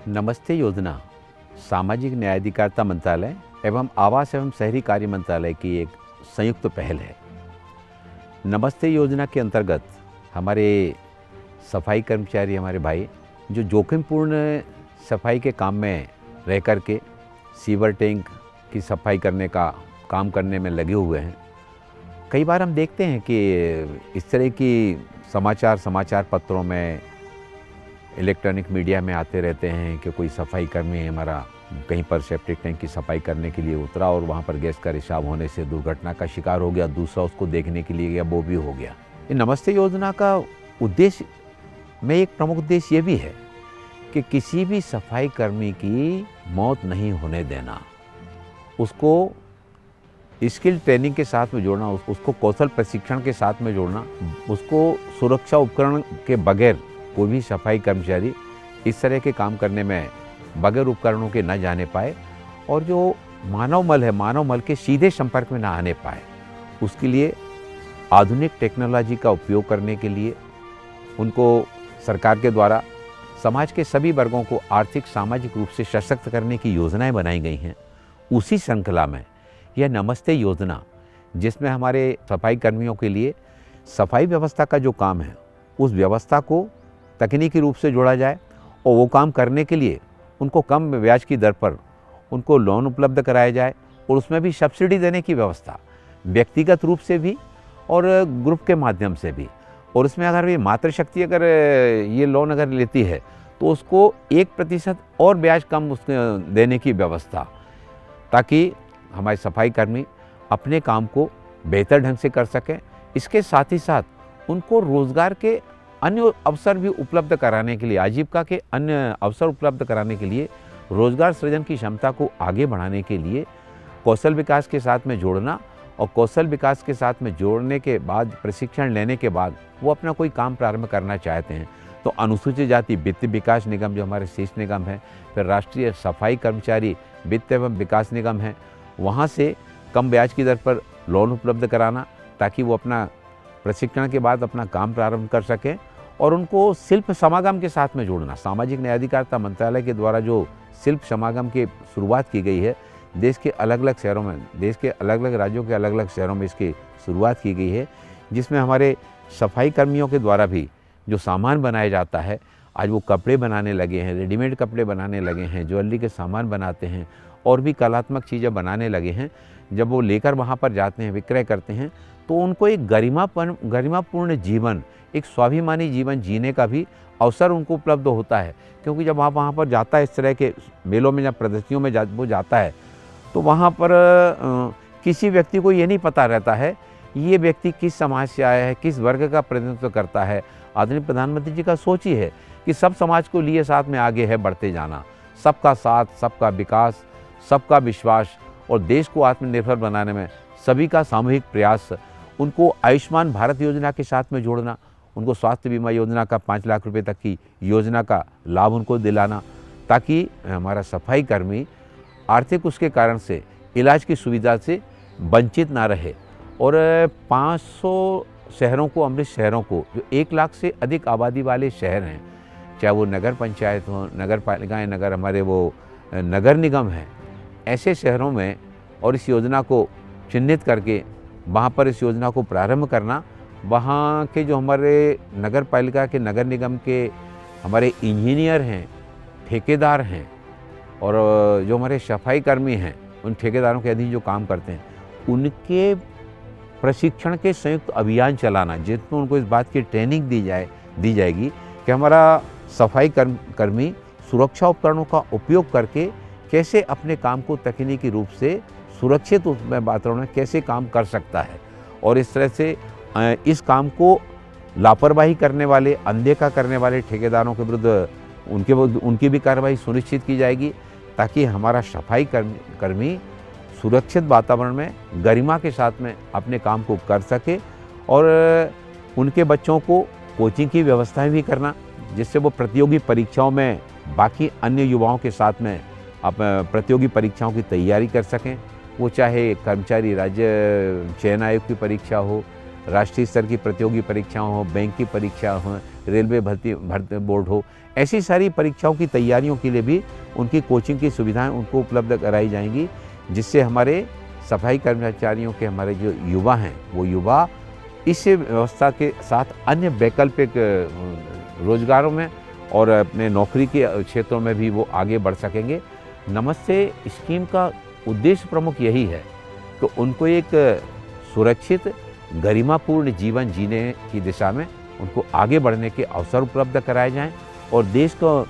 नमस्ते योजना सामाजिक न्याय अधिकारिता मंत्रालय एवं आवास एवं शहरी कार्य मंत्रालय की एक संयुक्त पहल है। नमस्ते योजना के अंतर्गत हमारे सफाई कर्मचारी, हमारे भाई जो जोखिमपूर्ण सफाई के काम में रह कर के सीवर टैंक की सफाई करने का काम करने में लगे हुए हैं। कई बार हम देखते हैं कि इस तरह की समाचार पत्रों में, इलेक्ट्रॉनिक मीडिया में आते रहते हैं कि कोई सफाई कर्मी हमारा कहीं पर सेप्टिक टैंक की सफाई करने के लिए उतरा और वहाँ पर गैस का रिसाव होने से दुर्घटना का शिकार हो गया, दूसरा उसको देखने के लिए गया, वो भी हो गया। ये नमस्ते योजना का उद्देश्य में एक प्रमुख उद्देश्य ये भी है कि किसी भी सफाई कर्मी की मौत नहीं होने देना, उसको स्किल ट्रेनिंग के साथ में जोड़ना, उसको कौशल प्रशिक्षण के साथ में जोड़ना, उसको सुरक्षा उपकरण के बगैर कोई भी सफाई कर्मचारी इस तरह के काम करने में बगैर उपकरणों के न जाने पाए और जो मानव मल है, मानव मल के सीधे संपर्क में ना आने पाए। उसके लिए आधुनिक टेक्नोलॉजी का उपयोग करने के लिए उनको सरकार के द्वारा समाज के सभी वर्गों को आर्थिक सामाजिक रूप से सशक्त करने की योजनाएं बनाई गई हैं। उसी श्रृंखला में यह नमस्ते योजना, जिसमें हमारे सफाई कर्मियों के लिए सफाई व्यवस्था का जो काम है उस व्यवस्था को तकनीकी रूप से जोड़ा जाए और वो काम करने के लिए उनको कम ब्याज की दर पर उनको लोन उपलब्ध कराया जाए और उसमें भी सब्सिडी देने की व्यवस्था, व्यक्तिगत रूप से भी और ग्रुप के माध्यम से भी। और इसमें अगर ये मातृशक्ति अगर ये लोन अगर लेती है तो उसको 1% और ब्याज कम उसके देने की व्यवस्था, ताकि हमारे सफाई कर्मी अपने काम को बेहतर ढंग से कर सकें। इसके साथ ही साथ उनको रोज़गार के अन्य अवसर भी उपलब्ध कराने के लिए, आजीविका के अन्य अवसर उपलब्ध कराने के लिए, रोजगार सृजन की क्षमता को आगे बढ़ाने के लिए कौशल विकास के साथ में जोड़ना और कौशल विकास के साथ में जोड़ने के बाद, प्रशिक्षण लेने के बाद वो अपना कोई काम प्रारंभ करना चाहते हैं तो अनुसूचित जाति वित्त विकास निगम जो हमारे शीर्ष निगम है, फिर राष्ट्रीय सफाई कर्मचारी वित्त एवं विकास निगम है, वहाँ से कम ब्याज की दर पर लोन उपलब्ध कराना ताकि वो अपना प्रशिक्षण के बाद अपना काम प्रारंभ कर सकें। और उनको शिल्प समागम के साथ में जोड़ना। सामाजिक न्याय अधिकारिता मंत्रालय के द्वारा जो शिल्प समागम की शुरुआत की गई है, देश के अलग अलग शहरों में, देश के अलग अलग राज्यों के अलग अलग शहरों में इसकी शुरुआत की गई है, जिसमें हमारे सफाई कर्मियों के द्वारा भी जो सामान बनाया जाता है, आज वो कपड़े बनाने लगे हैं, रेडीमेड कपड़े बनाने लगे हैं, ज्वेलरी के सामान बनाते हैं और भी कलात्मक चीज़ें बनाने लगे हैं। जब वो लेकर वहाँ पर जाते हैं, विक्रय करते हैं, तो उनको एक गरिमापूर्ण जीवन, एक स्वाभिमानी जीवन जीने का भी अवसर उनको उपलब्ध होता है। क्योंकि जब वहाँ पर जाता है, इस तरह के मेलों में या प्रदर्शनियों में वो जाता है, तो वहाँ पर किसी व्यक्ति को ये नहीं पता रहता है ये व्यक्ति किस समाज से आया है, किस वर्ग का प्रतिनिधित्व करता है। आदरणीय प्रधानमंत्री जी का सोच ही है कि सब समाज को लिए साथ में आगे है बढ़ते जाना, सबका साथ, सबका विकास, सबका विश्वास और देश को आत्मनिर्भर बनाने में सभी का सामूहिक प्रयास। उनको आयुष्मान भारत योजना के साथ में जोड़ना, उनको स्वास्थ्य बीमा योजना का 5 लाख रुपए तक की योजना का लाभ उनको दिलाना, ताकि हमारा सफाई कर्मी आर्थिक उसके कारण से इलाज की सुविधा से वंचित ना रहे। और 500 शहरों को, अमृत शहरों को, जो 1 लाख से अधिक आबादी वाले शहर हैं, चाहे वो नगर पंचायत हो, नगर पालिकाएँ, नगर हमारे वो नगर निगम हैं, ऐसे शहरों में और इस योजना को चिन्हित करके वहाँ पर इस योजना को प्रारंभ करना। वहाँ के जो हमारे नगर पालिका के, नगर निगम के हमारे इंजीनियर हैं, ठेकेदार हैं और जो हमारे सफाई कर्मी हैं, उन ठेकेदारों के अधीन जो काम करते हैं, उनके प्रशिक्षण के संयुक्त अभियान चलाना, जिसमें उनको इस बात की ट्रेनिंग दी जाएगी कि हमारा सफाई कर्मी सुरक्षा उपकरणों का उपयोग करके कैसे अपने काम को तकनीकी रूप से सुरक्षित वातावरण में कैसे काम कर सकता है। और इस तरह से इस काम को लापरवाही करने वाले, अनदेखा करने वाले ठेकेदारों के विरुद्ध उनकी भी कार्रवाई सुनिश्चित की जाएगी, ताकि हमारा सफाई कर्मी सुरक्षित वातावरण में गरिमा के साथ में अपने काम को कर सके। और उनके बच्चों को कोचिंग की व्यवस्थाएं भी करना, जिससे वो प्रतियोगी परीक्षाओं में बाकी अन्य युवाओं के साथ में प्रतियोगी परीक्षाओं की तैयारी कर सकें। वो चाहे कर्मचारी राज्य चयन आयोग की परीक्षा हो, राष्ट्रीय स्तर की प्रतियोगी परीक्षाएं हो, बैंक की परीक्षा हो, रेलवे भर्ती बोर्ड हो, ऐसी सारी परीक्षाओं की तैयारियों के लिए भी उनकी कोचिंग की सुविधाएं उनको उपलब्ध कराई जाएंगी, जिससे हमारे सफाई कर्मचारियों के हमारे जो युवा हैं वो युवा इस व्यवस्था के साथ अन्य वैकल्पिक रोजगारों में और अपने नौकरी के क्षेत्रों में भी वो आगे बढ़ सकेंगे। नमस्ते स्कीम का उद्देश्य प्रमुख यही है कि उनको एक सुरक्षित गरिमापूर्ण जीवन जीने की दिशा में उनको आगे बढ़ने के अवसर उपलब्ध कराए जाएं और देश को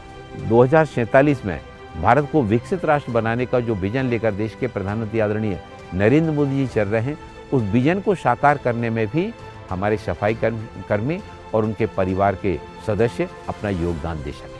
2047 में भारत को विकसित राष्ट्र बनाने का जो विजन लेकर देश के प्रधानमंत्री आदरणीय नरेंद्र मोदी जी चल रहे हैं, उस विजन को साकार करने में भी हमारे सफाई कर्मी और उनके परिवार के सदस्य अपना योगदान दे सकें।